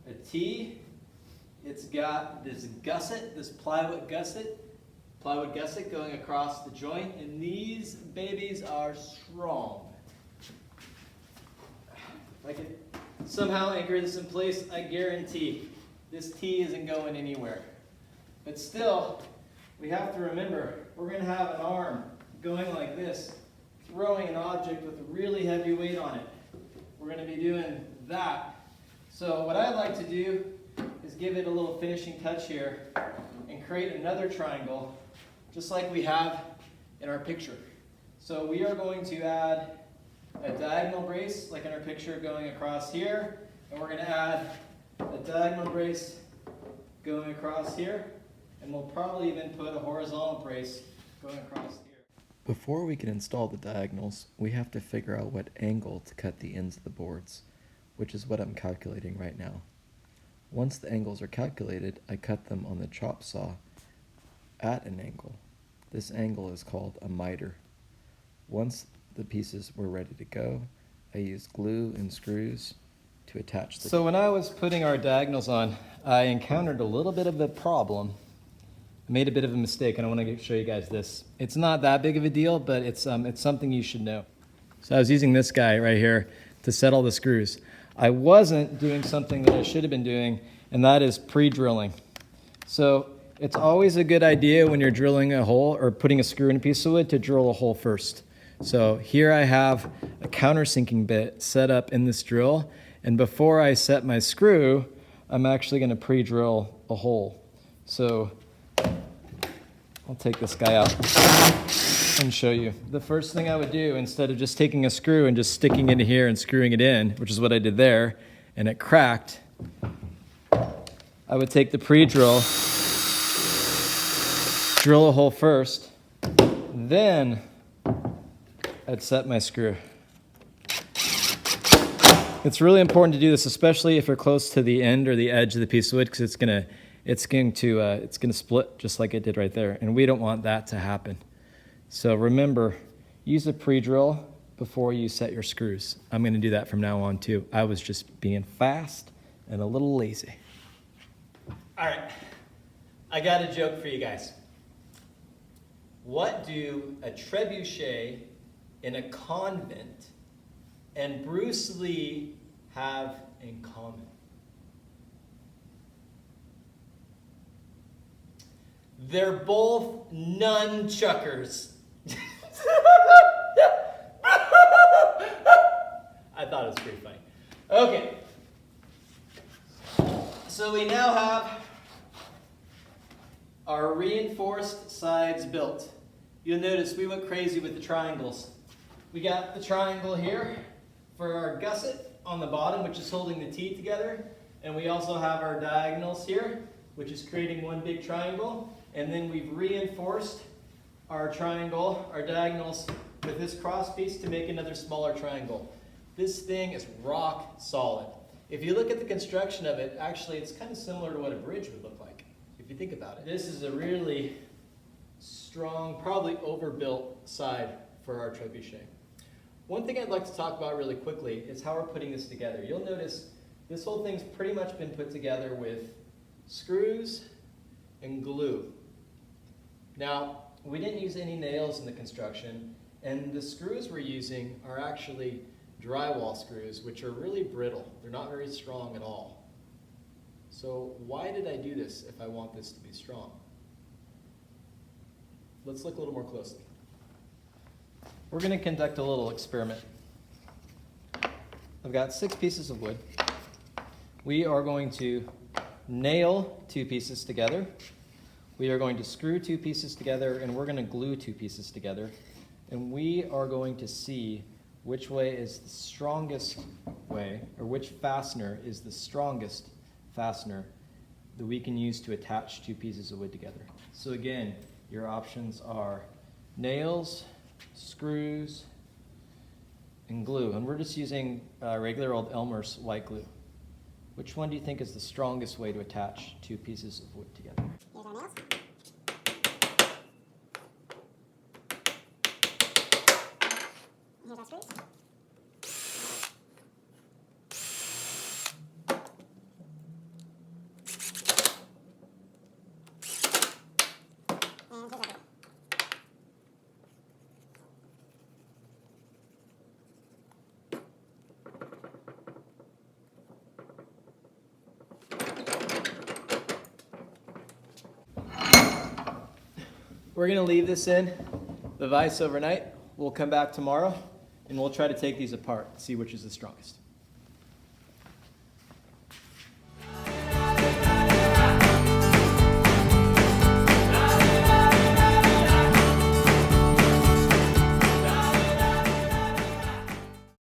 a T. It's got this gusset, this plywood gusset going across the joint, and these babies are strong. If I can somehow anchor this in place, I guarantee this T isn't going anywhere. But still, we have to remember, we're going to have an arm going like this, throwing an object with a really heavy weight on it. We're going to be doing that. So what I'd like to do is give it a little finishing touch here and create another triangle, just like we have in our picture. So we are going to add a diagonal brace, like in our picture, going across here, and we're going to add a diagonal brace going across here, and we'll probably even put a horizontal brace going across here. Before we can install the diagonals, we have to figure out what angle to cut the ends of the boards, which is what I'm calculating right now. Once the angles are calculated, I cut them on the chop saw at an angle. This angle is called a miter. Once the pieces were ready to go, I used glue and screws to attach the... So when I was putting our diagonals on, I encountered a little bit of a problem. I made a bit of a mistake, and I want to show you guys this. It's not that big of a deal, but it's something you should know. So I was using this guy right here to set all the screws. I wasn't doing something that I should have been doing, and that is pre-drilling. So it's always a good idea when you're drilling a hole or putting a screw in a piece of wood to drill a hole first. So here I have a countersinking bit set up in this drill, and before I set my screw, I'm actually going to pre-drill a hole. So I'll take this guy out and show you. The first thing I would do, instead of just taking a screw and just sticking it in here and screwing it in, which is what I did there, and it cracked, I would take the pre-drill, drill a hole first, then I'd set my screw. It's really important to do this, especially if you're close to the end or the edge of the piece of wood, because it's going to split just like it did right there, and we don't want that to happen. So remember, use a pre-drill before you set your screws. I'm going to do that from now on too. I was just being fast and a little lazy. All right, I got a joke for you guys. What do a trebuchet in a convent and Bruce Lee have in common? They're both nunchuckers. I thought it was pretty funny. Okay. So we now have our reinforced sides built. You'll notice we went crazy with the triangles. We got the triangle here for our gusset on the bottom, which is holding the T together. And we also have our diagonals here, which is creating one big triangle. And then we've reinforced our triangle, our diagonals, with this cross piece to make another smaller triangle. This thing is rock solid. If you look at the construction of it, actually it's kind of similar to what a bridge would look like, if you think about it. This is a really strong, probably overbuilt side for our trebuchet. One thing I'd like to talk about really quickly is how we're putting this together. You'll notice this whole thing's pretty much been put together with screws and glue. Now, we didn't use any nails in the construction, and the screws we're using are actually drywall screws, which are really brittle. They're not very strong at all. So why did I do this if I want this to be strong? Let's look a little more closely. We're going to conduct a little experiment. I've got 6 pieces of wood. We are going to nail 2 pieces together. We are going to screw 2 pieces together, and we're going to glue 2 pieces together. And we are going to see which way is the strongest way, or which fastener is the strongest fastener that we can use to attach 2 pieces of wood together. So again, your options are nails, screws, and glue. And we're just using regular old Elmer's white glue. Which one do you think is the strongest way to attach 2 pieces of wood together? Here's our nails. Here's our screws. we're gonna leave this in the vise overnight. We'll come back tomorrow and we'll try to take these apart, see which is the strongest.